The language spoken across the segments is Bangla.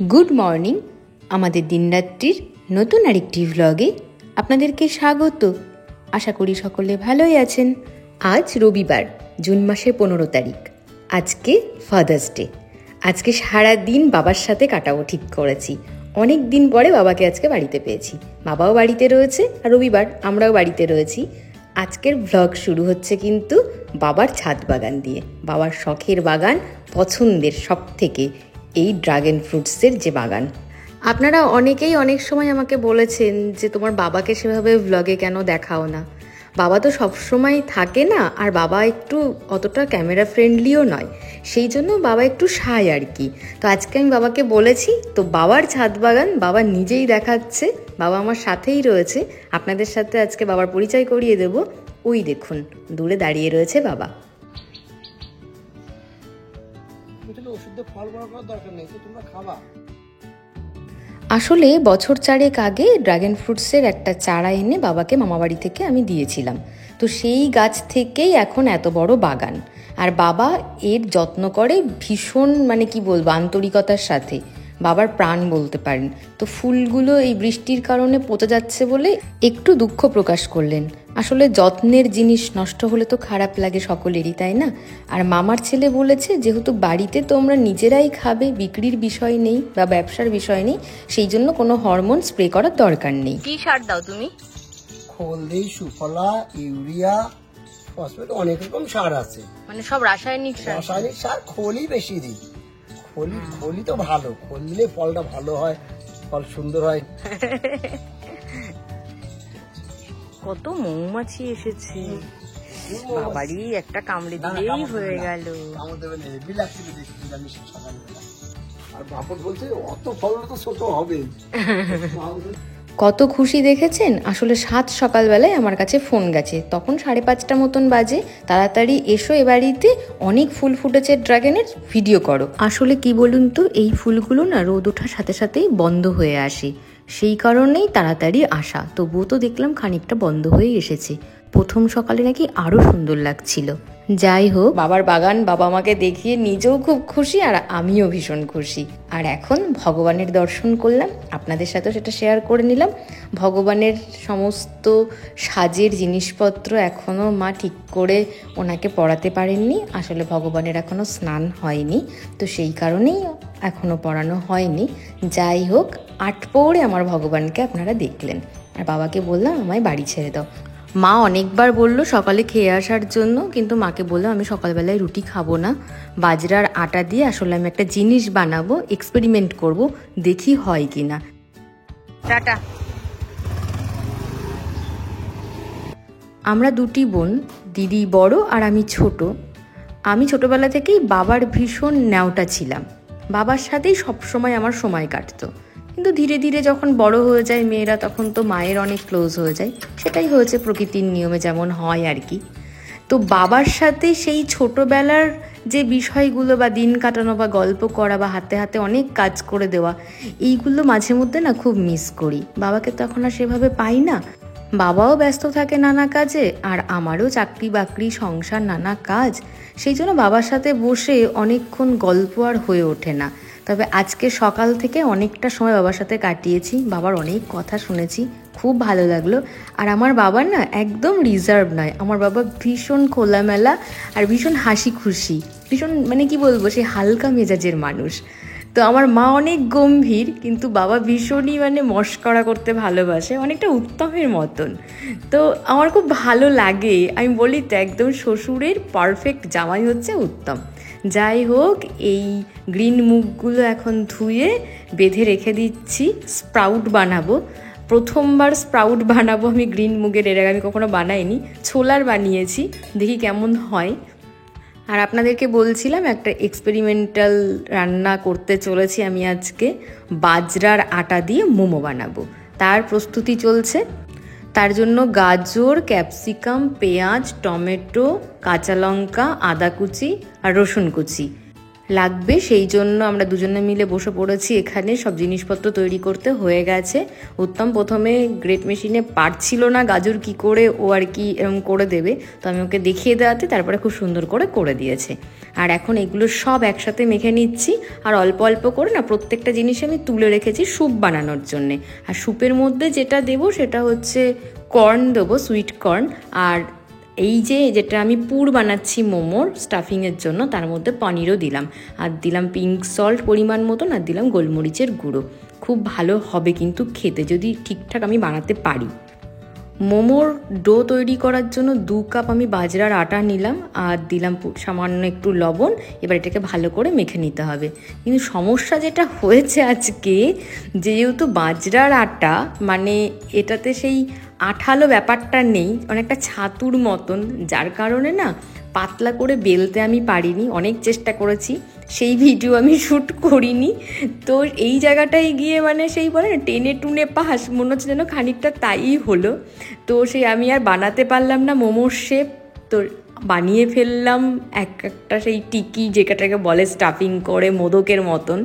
Good morning. আমাদের দিনরাত্রির নতুন আরেকটি ভ্লগে আপনাদেরকে স্বাগত। আশা করি সকলে ভালোই আছেন। আজ রবিবার, জুন মাসের 15 তারিখ। আজকে ফাদার্স ডে। আজকে সারা দিন বাবার সাথে কাটাবো ঠিক করেছি। অনেক দিন পরে বাবাকে আজকে বাড়িতে পেয়েছি। বাবাও বাড়িতে রয়েছে আর রবিবার আমরাও বাড়িতে রয়েছি। আজকের ভ্লগ শুরু হচ্ছে কিন্তু বাবার ছাদ বাগান দিয়ে। বাবার শখের বাগান, পছন্দের সব থেকে এই ড্রাগন ফ্রুটসের যে বাগান। আপনারা অনেকেই অনেক সময় আমাকে বলেছেন যে তোমার বাবাকে সেভাবে ভ্লগে কেন দেখাও না। বাবা তো সবসময় থাকে না, আর বাবা একটু অতটা ক্যামেরা ফ্রেন্ডলিও নয়, সেই জন্য বাবা একটু শাই আর কি। তো আজকে আমি বাবাকে বলেছি, তো বাবার ছাদ বাগান বাবা নিজেই দেখাচ্ছে। বাবা আমার সাথেই রয়েছে। আপনাদের সাথে আজকে বাবার পরিচয় করিয়ে দেব। ওই দেখুন, দূরে দাঁড়িয়ে রয়েছে বাবা। আসলে বছর চারেক আগে ড্রাগন ফ্রুটসের একটা চারা এনে বাবাকে মামাবাড়ি থেকে আমি দিয়েছিলাম। তো সেই গাছ থেকেই এখন এত বড় বাগান। আর বাবা এর যত্ন করে ভীষণ, কি বলবো, আন্তরিকতার সাথে। বাবার প্রাণ বলতে পারেন। তো ফুলগুলো এই বৃষ্টির কারণে পচে যাচ্ছে বলে একটু দুঃখ প্রকাশ করলেন। আসলে যত্নের জিনিস নষ্ট হলে তো খারাপ লাগে সকলেরই, তাই না? আর মামার ছেলে বলেছে, যেহেতু বাড়িতে তোমরা নিজেরাই খাবে, বিক্রির বিষয় নেই বা ব্যবসার বিষয় নেই, সেই জন্য কোনো হরমোন স্প্রে করার দরকার নেই। কি সার দাও তুমি? খোল দিই, সুফলা, ইউরিয়া, ফসফেট, অনেক রকম সার আছে। সব রাসায়নিক সার। রাসায়নিক সার খোলই বেশি দিই। খোলই তো ভালো। খোল দিলে ফলটা ভালো হয়, ফল সুন্দর হয়। কত মৌমাছি এসেছে, বাবারই একটা কামড়ে দিলেই হয়ে গেল। আর বাপন বলছে অত ফল তো ছোট হবে। কত খুশি দেখেছেন। আসলে সাত সকালবেলায় আমার কাছে ফোন গেছে, তখন 5:30 মতন বাজে। তাড়াতাড়ি এসো, এ বাড়িতে অনেক ফুল ফুটেছে ড্রাগনের, ভিডিও করো। আসলে কি বলুন তো, এই ফুলগুলো না রোদ ওঠার সাথে সাথেই বন্ধ হয়ে আসে, সেই কারণেই তাড়াতাড়ি আসা। তবুও তো দেখলাম খানিকটা বন্ধ হয়ে এসেছে। প্রথম সকালে নাকি আরো সুন্দর লাগছিল। যাই হোক, বাবার বাগান বাবা আমাকে দেখিয়ে নিজেও খুব খুশি, আর আমিও ভীষণ খুশি। আর এখন ভগবানের দর্শন করলাম, আপনাদের সাথেও সেটা শেয়ার করে নিলাম। ভগবানের সমস্ত সাজের জিনিসপত্র এখনও মা ঠিক করে ওনাকে পড়াতে পারেননি। আসলে ভগবানের এখনও স্নান হয়নি, তো সেই কারণেই এখনও পড়ানো হয়নি। যাই হোক, 8 পৌরে আমার ভগবানকে আপনারা দেখলেন। আর বাবাকে বললাম আমায় বাড়ি ছেড়ে দাও। মা অনেকবার বললো সকালে খেয়ে আসার জন্য, কিন্তু মাকে বললাম আমি সকালবেলায় রুটি খাবো না। বাজরার আটা দিয়ে আসলে আমি একটা জিনিস বানাবো, এক্সপেরিমেন্ট করব, দেখি হয় কি না। টাটা। আমরা দুটি বোন, দিদি বড় আর আমি ছোট। আমি ছোটবেলা থেকেই বাবার ভীষণ ন্যাওটা ছিলাম। বাবার সাথেই সবসময় আমার সময় কাটতো। কিন্তু ধীরে ধীরে যখন বড় হয়ে যায় মেয়েরা, তখন তো মায়ের অনেক ক্লোজ হয়ে যায়। সেটাই হয়েছে প্রকৃতির নিয়মে, যেমন হয় আর কি। তো বাবার সাথে সেই ছোটবেলার যে বিষয়গুলো বা দিন কাটানো বা গল্প করা বা হাতে হাতে অনেক কাজ করে দেওয়া, এইগুলো মাঝে মধ্যে না খুব মিস করি। বাবাকে তো এখন আর সেভাবে পাই না। বাবাও ব্যস্ত থাকে নানা কাজে, আর আমারও চাকরি বাকরি, সংসার, নানা কাজ। সেই জন্য বাবার সাথে বসে অনেকক্ষণ গল্প আর হয়ে ওঠে না। তবে আজকে সকাল থেকে অনেকটা সময় বাবার সাথে কাটিয়েছি, বাবার অনেক কথা শুনেছি, খুব ভালো লাগলো। আর আমার বাবা না একদম রিজার্ভ নয়, আমার বাবা ভীষণ খোলামেলা আর ভীষণ হাসি খুশি, ভীষণ কি বলবো, সে হালকা মেজাজের মানুষ। তো আমার মা অনেক গম্ভীর, কিন্তু বাবা ভীষণই মস্করা করতে ভালোবাসে, অনেকটা উত্তমের মতন। তো আমার খুব ভালো লাগে। আমি বলি তো, একদম শ্বশুরের পারফেক্ট জামাই হচ্ছে উত্তম। যাই হোক, এই গ্রিন মুগগুলো এখন ধুয়ে বেঁধে রেখে দিচ্ছি। স্প্রাউট বানাবো, প্রথমবার স্প্রাউট বানাবো আমি গ্রিন মুগের। এর আগে আমি কখনো বানাইনি, ছোলার বানিয়েছি, দেখি কেমন হয়। আর আপনাদেরকে বলছিলাম একটা এক্সপেরিমেন্টাল রান্না করতে চলেছি আমি আজকে। বাজরার আটা দিয়ে মোমো বানাবো, তার প্রস্তুতি চলছে। তার জন্য গাজর, ক্যাপসিকাম, পেঁয়াজ, টমেটো, কাঁচা লঙ্কা, আদা কুচি আর রসুন কুচি লাগবে, সেই জন্য আমরা দুজনে মিলে বসে পড়েছি এখানে। সব জিনিসপত্র তৈরি করতে হয়ে গেছে। উত্তম প্রথমে গ্রেট মেশিনে পারছিল না গাজর কি করে ও আর কি এরকম করে দেবে, তো আমি ওকে দেখিয়ে দেওয়াতে তারপরে খুব সুন্দর করে দিয়েছে। আর এখন এগুলো সব একসাথে মেখে নিচ্ছি, আর অল্প অল্প করে না প্রত্যেকটা জিনিস আমি তুলে রেখেছি স্যুপ বানানোর জন্যে। আর স্যুপের মধ্যে যেটা দেবো সেটা হচ্ছে কর্ন দেবো, সুইট কর্ন। আর এই যেটা আমি পুর বানাচ্ছি মোমোর স্টাফিংয়ের জন্য, তার মধ্যে পনিরও দিলাম, আর দিলাম পিঙ্ক সল্ট পরিমাণ মতন, আর দিলাম গোলমরিচের গুঁড়ো। খুব ভালো হবে কিন্তু খেতে, যদি ঠিকঠাক আমি বানাতে পারি। মোমোর ডো তৈরি করার জন্য 2 কাপ আমি বাজরার আটা নিলাম, আর দিলাম সামান্য একটু লবণ। এবার এটাকে ভালো করে মেখে নিতে হবে। কিন্তু সমস্যা যেটা হয়েছে আজকে, যেহেতু বাজরার আটা মানে এটাতে সেই আঠালো ব্যাপারটা নেই, অনেকটা ছাতুর মতন, যার কারণে না পাতলা করে বেলতে আমি পারিনি। অনেক চেষ্টা করেছি, সেই ভিডিও আমি শ্যুট করিনি। তো এই জায়গাটায় গিয়ে মানে সেই বলে না টেনে টুনে পাস, মনে হচ্ছে যেন খানিকটা তাই হলো। তো সেই আমি আর বানাতে পারলাম না মোমোর শেপ, তো বানিয়ে ফেললাম একটা সেই টিকি, যেটাকে বলে স্টাফিং করে মোদকের মতন।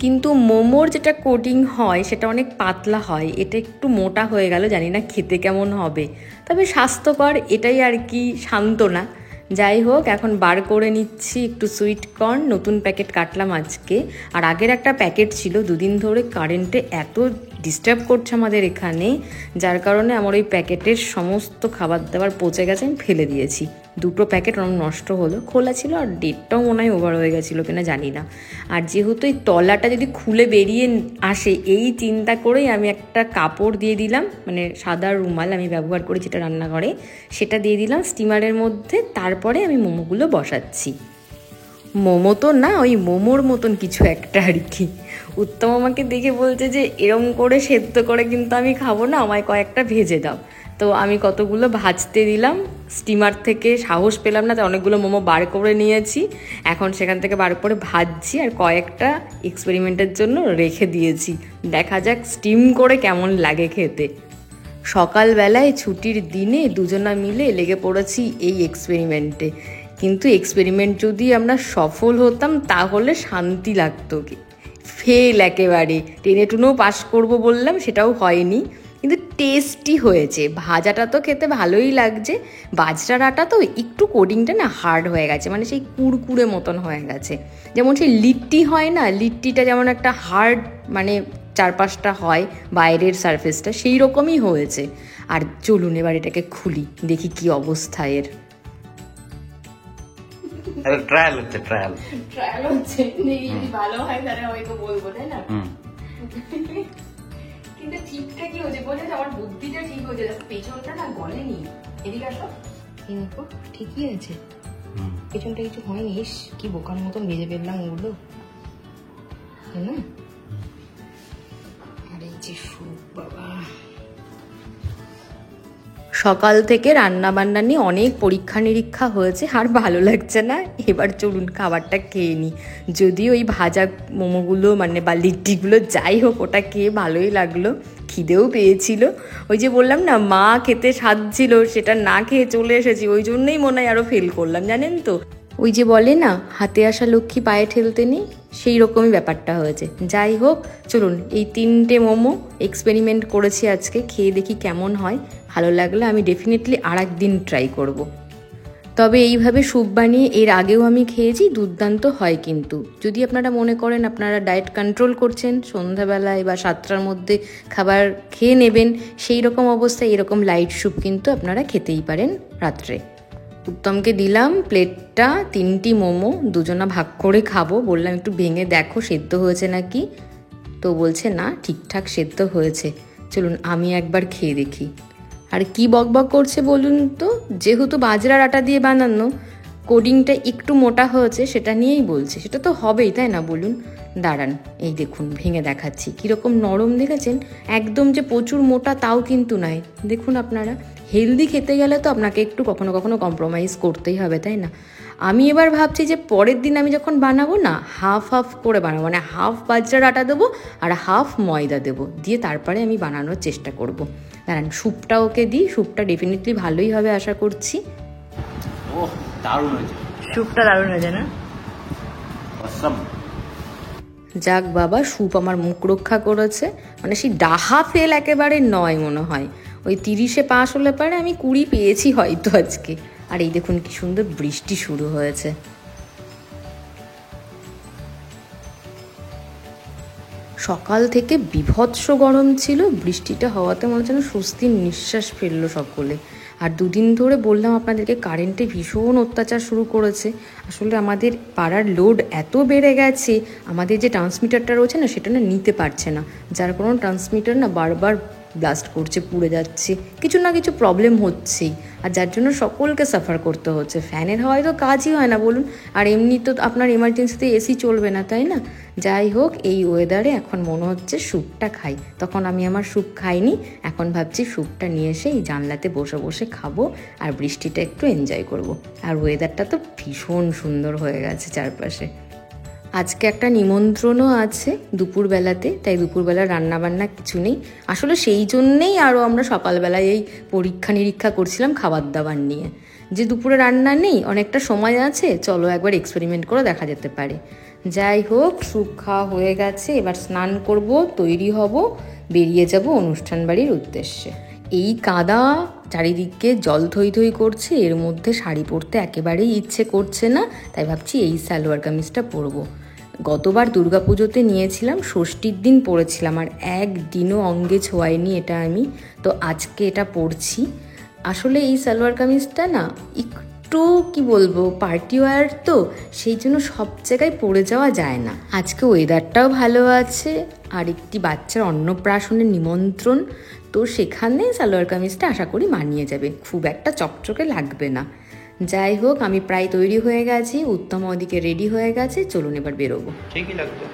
কিন্তু মোমোর যেটা কোটিং হয় সেটা অনেক পাতলা হয়, এটা একটু মোটা হয়ে গেল, জানি না খেতে কেমন হবে, তবে স্বাস্থ্যকর, এটাই আর কি সান্ত্বনা। যাই হোক, এখন বার করে নিচ্ছি একটু সুইট কর্ন। নতুন প্যাকেট কাটলাম আজকে, আর আগের একটা প্যাকেট ছিল। 2 দিন ধরে কারেন্টে এত ডিস্টার্ব করছে আমাদের এখানে, যার কারণে আমার ওই প্যাকেটের সমস্ত খাবার দাবার পচে গেছে, আমি ফেলে দিয়েছি। 2টো প্যাকেট নষ্ট হলো, খোলা ছিল, আর ডেটটাও মনে হয় ওভার হয়ে গেছিলো কিনা জানি না। আর যেহেতু এই তলাটা যদি খুলে বেরিয়ে আসে, এই চিন্তা করেই আমি একটা কাপড় দিয়ে দিলাম, মানে সাদা রুমাল আমি ব্যবহার করি যেটা রান্নাঘরে, সেটা দিয়ে দিলাম স্টিমারের মধ্যে। তারপরে আমি মোমোগুলো বসাচ্ছি। মোমো তো না, ওই মোমোর মতন কিছু একটা আর কি। উত্তম আমাকে দেখে বলছে যে এরম করে সেদ্ধ করে কিন্তু আমি খাবো না, আমায় কয়েকটা ভেজে দাও। তো আমি কতগুলো ভাজতে দিলাম, স্টিমার থেকে সাহস পেলাম না, তাই অনেকগুলো মোমো বার করে নিয়েছি। এখন সেখান থেকে বার করে ভাজছি, আর কয়েকটা এক্সপেরিমেন্টের জন্য রেখে দিয়েছি। দেখা যাক স্টিম করে কেমন লাগে খেতে। সকালবেলায় ছুটির দিনে দুজনা মিলে লেগে পড়েছি এই এক্সপেরিমেন্টে। কিন্তু এক্সপেরিমেন্ট যদি আমরা সফল হতাম তাহলে শান্তি লাগতো। ফেল একেবারে, টেনে টুনেও পাস করবো বললাম, সেটাও হয়নি। কিন্তু টেস্টি হয়েছে। ভাজাটা তো খেতে ভালোই লাগছে, বাজরার আটা তো একটু কোডিংটা না হার্ড হয়ে গেছে, মানে সেই কুড়কুড়ে মতন হয়ে গেছে। যেমন সেই লিট্টি হয় না, লিট্টিটা যেমন একটা হার্ড মানে চারপাশটা হয় বাইরের সারফেসটা, সেই রকমই হয়েছে। আর চলুন এবার এটাকে খুলি, দেখি কি অবস্থা এর। ট্রায়াল হচ্ছে, যদি ভালো হয় তাহলে হয়তো বলবো, তাই না? কিন্তু ঠিকঠাক কি হয়েছে, বলে আমার বুদ্ধিটা ঠিক হয়েছে, পেছনটা না গলেনি। এদিকে আসো, দেখো ঠিকই আছে, পেছনটা কিছু হয়নি। কি বোকার মতন ভেজে ফেললাম ওগুলো, না? আর এই যে সুপ, বাবা সকাল থেকে রান্না বান্না নিয়ে অনেক পরীক্ষা নিরীক্ষা হয়েছে, আর ভালো লাগছে না। এবার চলুন খাবারটা খেয়ে নিই। যদিও ওই ভাজা মোমোগুলো মানে বা লিট্টিগুলো যাই হোক, ওটা খেয়ে ভালোই লাগলো, খিদেও পেয়েছিল। ওই যে বললাম না মা খেতে সাজছিল, সেটা না খেয়ে চলে এসেছি, ওই জন্যই মনে হয় আরও ফেল করলাম, জানেন তো। ওই যে বলে না হাতে আসা লক্ষ্মী পায়ে ঠেলতে নেই, সেই রকমই ব্যাপারটা হয়েছে। যাই হোক, চলুন এই 3টে মোমো এক্সপেরিমেন্ট করেছি আজকে, খেয়ে দেখি কেমন হয়। ভালো লাগলে আমি ডেফিনেটলি আরেকদিন ট্রাই করব। তবে এইভাবে স্যুপ বানিয়ে এর আগেও আমি খেয়েছি, দুর্দান্ত হয়। কিন্তু যদি আপনারা মনে করেন আপনারা ডায়েট কন্ট্রোল করছেন, সন্ধ্যাবেলায় বা 7টার মধ্যে খাবার খেয়ে নেবেন, সেই রকম অবস্থায় এরকম লাইট স্যুপ কিন্তু আপনারা খেতেই পারেন রাত্রে। উত্তমকে দিলাম প্লেটটা 3টি মোমো, দুজনা ভাগ করে খাবো। বললাম একটু ভেঙে দেখো সেদ্ধ হয়েছে নাকি, তো বলছে না ঠিকঠাক সেদ্ধ হয়েছে। চলুন আমি একবার খেয়ে দেখি। আর কি বকবক করছে বলুন তো, যেহেতু বাজরার আটা দিয়ে বানানো, কোডিংটা একটু মোটা হয়েছে, সেটা নিয়েই বলছে। সেটা তো হবেই, তাই না বলুন? দাঁড়ান, এই দেখুন ভেঙে দেখাচ্ছি, কীরকম নরম দেখেছেন। একদম যে প্রচুর মোটা তাও কিন্তু নয়। দেখুন আপনারা, হেলদি খেতে গেলে তো আপনাকে একটু কখনো কখনো কম্প্রোমাইজ করতেই হবে, তাই না? আমি এবার ভাবছি যে পরের দিন আমি যখন বানাবো না, হাফ হাফ করে বানাবো, মানে হাফ বাজরার আটা দেবো আর হাফ ময়দা দেবো, দিয়ে তারপরে আমি বানানোর চেষ্টা করব। দাঁড়ান স্যুপটা ওকে দিই, স্যুপটা ডেফিনেটলি ভালোই হবে আশা করছি। দারুণ হয়েছে, স্যুপটা দারুণ হয়েছে না? awesome. যাক বাবা, স্যুপ আমার মুখ রক্ষা করেছে। মানে সেই ডাহা ফেল একেবারে নয় মনে হয়। ওই 30-এ পাস হলে পারে আমি 20 পেয়েছি হয়তো আজকে। আর এই দেখুন কি সুন্দর বৃষ্টি শুরু হয়েছে। সকাল থেকে বীভৎস গরম ছিল, বৃষ্টিটা হওয়াতে মনে হচ্ছে স্বস্তির নিঃশ্বাস ফেললো সকলে। আর দুদিন ধরে বললাম আপনাদেরকে কারেন্টে ভীষণ অত্যাচার শুরু করেছে। আসলে আমাদের পাড়ার লোড এত বেড়ে গেছে, আমাদের যে ট্রান্সমিটারটা রয়েছে না সেটা না নিতে পারছে না, যার কোনো ট্রান্সমিটার না বারবার ব্লাস্ট করছে, পুড়ে যাচ্ছে, কিছু না কিছু প্রবলেম হচ্ছেই। আর যার জন্য সকলকে সাফার করতে হচ্ছে। ফ্যানের হাওয়ায় তো কাজই হয় না বলুন, আর এমনি তো আপনার এমার্জেন্সিতে এসি চলবে না, তাই না? যাই হোক, এই ওয়েদারে এখন মনে হচ্ছে স্যুপটা খাই। তখন আমি আমার স্যুপ খাইনি, এখন ভাবছি স্যুপটা নিয়ে এসে এই জানলাতে বসে বসে খাবো আর বৃষ্টিটা একটু এনজয় করব। আর ওয়েদারটা তো ভীষণ সুন্দর হয়ে গেছে চারপাশে। আজকে একটা নিমন্ত্রণও আছে দুপুরবেলাতে, তাই দুপুরবেলা রান্নাবান্না কিছু নেই। আসলে সেই জন্যেই আরও আমরা সকালবেলায় এই পরীক্ষা নিরীক্ষা করছিলাম খাবার দাবার নিয়ে, যে দুপুরে রান্না নেই, অনেকটা সময় আছে, চলো একবার এক্সপেরিমেন্ট করে দেখা যেতে পারে। যাই হোক, স্যুপ খাওয়া হয়ে গেছে, এবার স্নান করব, তৈরি হব, বেরিয়ে যাব অনুষ্ঠান বাড়ির উদ্দেশ্যে। এই কাদা, চারিদিকে জল থই থই করছে, এর মধ্যে শাড়ি পরতে একেবারেই ইচ্ছে করছে না, তাই ভাবছি এই সালোয়ার কামিজটা পরবো। গতবার দুর্গাপুজোতে নিয়েছিলাম, ষষ্ঠীর দিন পরেছিলাম, আর একদিনও অঙ্গে ছোঁয়াইনি এটা আমি, তো আজকে এটা পরছি। আসলে এই সালোয়ার কামিজটা না একটু কি বলবো পার্টি ওয়্যার, তো সেই জন্য সব জায়গায় পরে যাওয়া যায় না। আজকে ওয়েদারটাও ভালো আছে, আর একটি বাচ্চার অন্নপ্রাশনের নিমন্ত্রণ, তো সেখানে সালোয়ার কামিজটা আশা করি মানিয়ে যাবে, খুব একটা চকচকে লাগবে না। যাই হোক, আমি প্রায় তৈরি হয়ে গেছি, উত্তম ওদিকে রেডি হয়ে গেছে, চলুন এবার বেরোবো। ঠিকই লাগতো।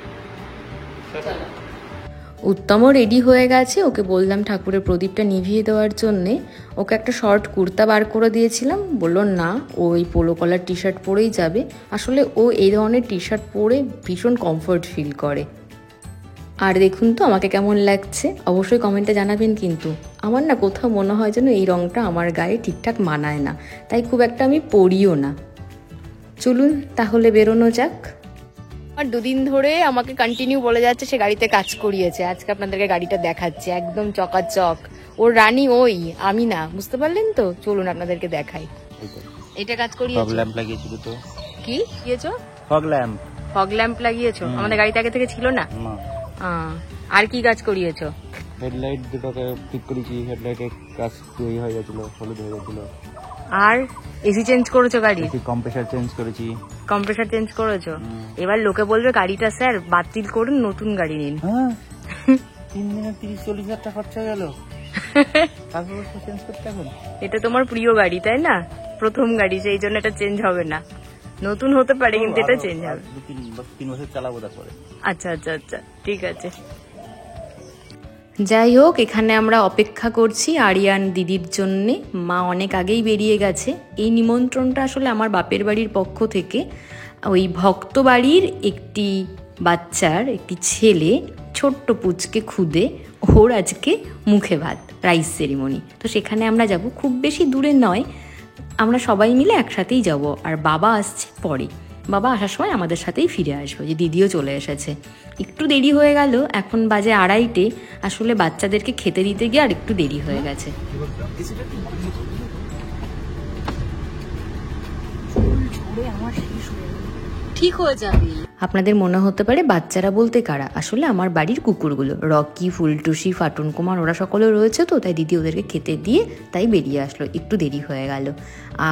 উত্তমও রেডি হয়ে গেছে, ওকে বললাম ঠাকুরের প্রদীপটা নিভিয়ে দেওয়ার জন্যে। ওকে একটা শর্ট কুর্তা বার করে দিয়েছিলাম, বললো না ও এই পোলো কলার টি শার্ট পরেই যাবে। আসলে ও এই ধরনের টি শার্ট পরে ভীষণ কমফোর্ট ফিল করে। আর দেখুন তো আমাকে কেমন লাগছে, অবশ্যই কমেন্টে জানাবেন। কিন্তু আমার না কোথাও মনে হয় যেন এই রঙটা আমার গায়ে ঠিকঠাক মানায় না, তাই খুব একটা আমি পরিও না। চলুন তাহলে বেরোনো যাক। আর দুদিন ধরে আমাকে কন্টিনিউ বলে যাচ্ছে সে গাড়িতে কাজ করিয়েছে, আজকে আপনাদেরকে গাড়িটা দেখাচ্ছি, একদম চকাচক। ওর রানী ওই, আমি না, বুঝতে পারলেন তো? চলুন আপনাদেরকে দেখাই। এটা কাজ করিয়েছে। ফগ ল্যাম্প লাগিয়েছিল তো। কি দিয়েছো? Fog lamp. ফগ ল্যাম্প লাগিয়েছো? আমাদের গাড়িতে আগে থেকে ছিল না। না। আর কি কাজ করিয়েছো? হেডলাইট দুটোকে ঠিক করেছি, হেডলাইটের কাজ তৈরি হয়ে গেছিল, হলুদ হয়ে গেছিল। আর এসি চেঞ্জ করেছো গাড়ি? কম্প্রেসার চেঞ্জ করেছি। কম্প্রেসার চেঞ্জ করেছো? এবার লোকে বলবে গাড়িটা স্যার বাতিল করুন, নতুন গাড়ি নিন। হ্যাঁ, 3 দিনে 30-40 হাজার টাকা খরচা গেল, তারপর চেঞ্জ করতে এখন। এটা তোমার প্রিয় গাড়ি তাই না? প্রথম গাড়ি, সেই জন্য এটা চেঞ্জ হবে না। নতুন হতে পারে কিন্তু এটা চেঞ্জ হবে। 3 বছর চালাবো তারপরে। আচ্ছা আচ্ছা আচ্ছা, ঠিক আছে। যাই হোক, এখানে আমরা অপেক্ষা করছি আরিয়ান দিদির জন্যে। মা অনেক আগেই বেরিয়ে গেছে। এই নিমন্ত্রণটা আসলে আমার বাপের বাড়ির পক্ষ থেকে, ওই ভক্ত বাড়ির একটি বাচ্চার একটি ছেলে, ছোট্ট পুচকে খুদে, ওর আজকে মুখে ভাত, রাইস সেরিমনি। তো সেখানে আমরা যাব, খুব বেশি দূরে নয়, আমরা সবাই মিলে একসাথেই যাব। আর বাবা আসছে পরে, বাবা আসার সময় আমাদের সাথেই ফিরে আসবে, যে দিদিও চলে এসেছে। একটু দেরি হয়ে গেল, এখন বাজে 2:30। আসলে বাচ্চাদেরকে খেতে দিতে গিয়ে আর একটু দেরি হয়ে গেছে। ঠিক হয়ে যাবে। আপনাদের মনে হতে পারে বাচ্চারা বলতে কারা, আসলে আমার বাড়ির কুকুরগুলো, রকি, ফুলটুসি, ফাটুন কুমার, ওরা সকলে রয়েছে, তো তাই দিদি ওদেরকে খেতে দিয়ে তাই বেরিয়ে আসলো, একটু দেরি হয়ে গেল।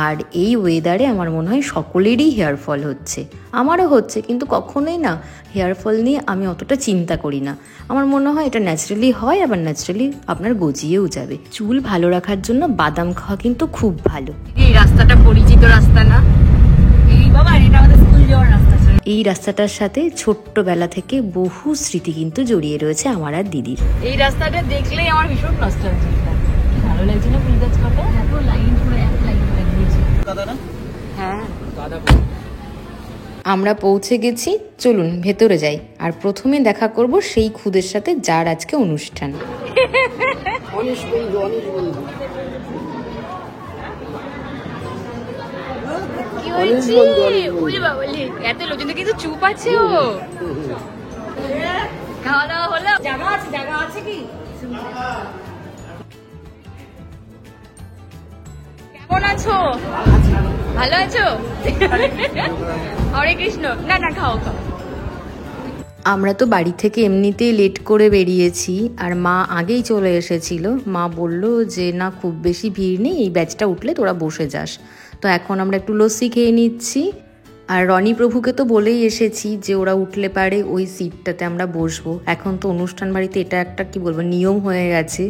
আর এই ওয়েদারে আমার মনে হয় সকলেরই হেয়ার ফল হচ্ছে, আমারও হচ্ছে, কিন্তু কখনোই না হেয়ার ফল নিয়ে আমি অতটা চিন্তা করি না। আমার মনে হয় এটা ন্যাচারালি হয়, আবার ন্যাচারালি আপনার গজিয়েও যাবে। চুল ভালো রাখার জন্য বাদাম খাওয়া কিন্তু খুব ভালো। এই রাস্তাটা পরিচিত রাস্তা না? এই রাস্তাটার সাথে ছোট্টবেলা থেকে বহু স্মৃতি কিন্তু জড়িয়ে রয়েছে আমার আর দিদির। এই রাস্তাটা দেখলেই আমার ভীষণ নস্টালজিক লাগে। ভালো লাগছে না ফুল গাছ কাটা? এত লাইন করে এক লাইন লাগিয়েছে। হ্যাঁ, আমরা পৌঁছে গেছি, চলুন ভেতরে যাই। আর প্রথমে দেখা করব সেই খুদের সাথে যার আজকে অনুষ্ঠান। কি হয়েছে? ওরে বাবালে, এত লোকজন কিন্তু চুপ আছে ও। খাওয়া দাওয়া হলো? জায়গা আছে কি? কেমন আছো? ভালো আছো? হরে কৃষ্ণ। না না, খাও খাও। আমরা তো বাড়ি থেকে এমনিতেই লেট করে বেরিয়েছি, আর মা আগেই চলে এসেছিল। মা বলল যে না, খুব বেশি ভিড় নেই, এই ব্যাচটা উঠলে তোরা বসে যাস। তো এখন আমরা একটু লস্যি খেয়ে নিচ্ছি। আর রনি প্রভুকে তো বলেই এসেছি যে ওরা উঠলে পারে ওই সিটটাতে আমরা বসবো। এখন তো অনুষ্ঠান বাড়িতে এটা একটা কি বলবো নিয়ম হয়ে গেছে,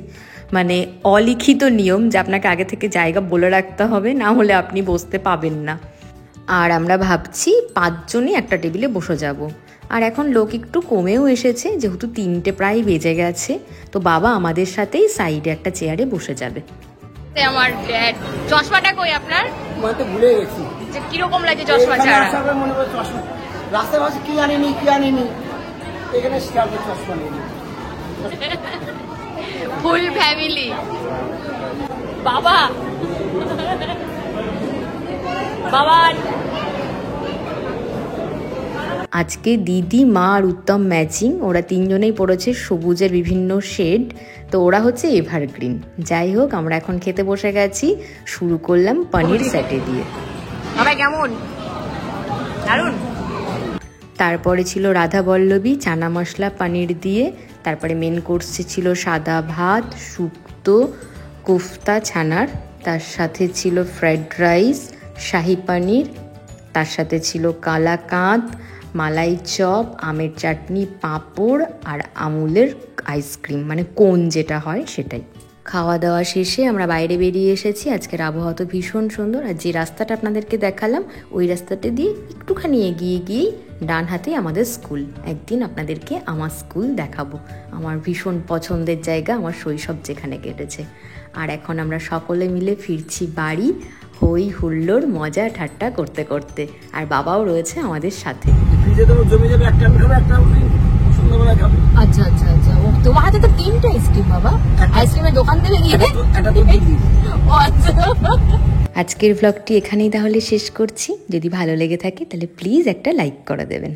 মানে অলিখিত নিয়ম, যে আপনাকে আগে থেকে জায়গা বলে রাখতে হবে, না হলে আপনি বসতে পাবেন না। আর আমরা ভাবছি 5 জনই একটা টেবিলে বসে যাব। আর এখন লোক একটু কমেও এসেছে, যেহেতু 3টে প্রায় বেজে গেছে। তো বাবা আমাদের সাথেই সাইডে একটা চেয়ারে বসে যাবে। আমার চশমাটা কই আপনার? মানে তো ভুলে গেছি। কিরকম লাগে চশমা ছাড়া? মনে করে চশমা রাস্তায় ভাবছি কি আনিনি এখানে শিকারে চশমা নেই। Full family. বাবা আজকে দিদি, মা আর উত্তম ম্যাচিং। ওরা 3 জনেই পড়েছে সবুজের বিভিন্ন শেড। তো ওরা হচ্ছে এভারগ্রিন। যাই হোক, আমরা এখন খেতে বসে গেছি। শুরু করলাম পনির স্যাটে দিয়ে। বাবা কেমন? দারুন। তারপরে ছিল রাধা বল্লভী চানা মশলা পনির দিয়ে। তারপরে মেন কোর্সে ছিল সাদা ভাত, শুক্তো, কোফতা ছানার, তার সাথে ছিল ফ্রাইড রাইস, শাহি পনির, তার সাথে ছিল কালাকাঁদ, মালাই চপ, আমের চাটনি, পাঁপড় আর আমুলের আইসক্রিম, মানে কোন যেটা হয় সেটাই। খাওয়া দাওয়া শেষে আমরা বাইরে বেরিয়ে এসেছি। আজকের আবহাওয়া তো ভীষণ সুন্দর। আর যে রাস্তাটা আপনাদেরকে দেখালাম, ওই রাস্তাটা দিয়ে একটুখানি এগিয়ে গিয়েই ডান হাতে আমাদের স্কুল। একদিন আপনাদেরকে আমার স্কুল দেখাবো। আমার ভীষণ পছন্দের জায়গা, আমার শৈশব যেখানে কেটেছে। আর এখন আমরা সকলে মিলে ফিরছি বাড়ি, হই হুল্লোড় মজা ঠাট্টা করতে করতে। আর বাবাও রয়েছে আমাদের সাথে। জমি যাবে, একটা আমি খাবো, একটা সন্ধ্যাবেলা খাবো। আচ্ছা আচ্ছা আচ্ছা, তোমার হাতে তো 3টে আইসক্রিম বাবা। আইসক্রিমের দোকান দেবে গিয়ে? আজকের ভ্লগটি এখানেই তাহলে শেষ করছি। যদি ভালো লেগে থাকে তাহলে প্লিজ একটা লাইক করে দেবেন।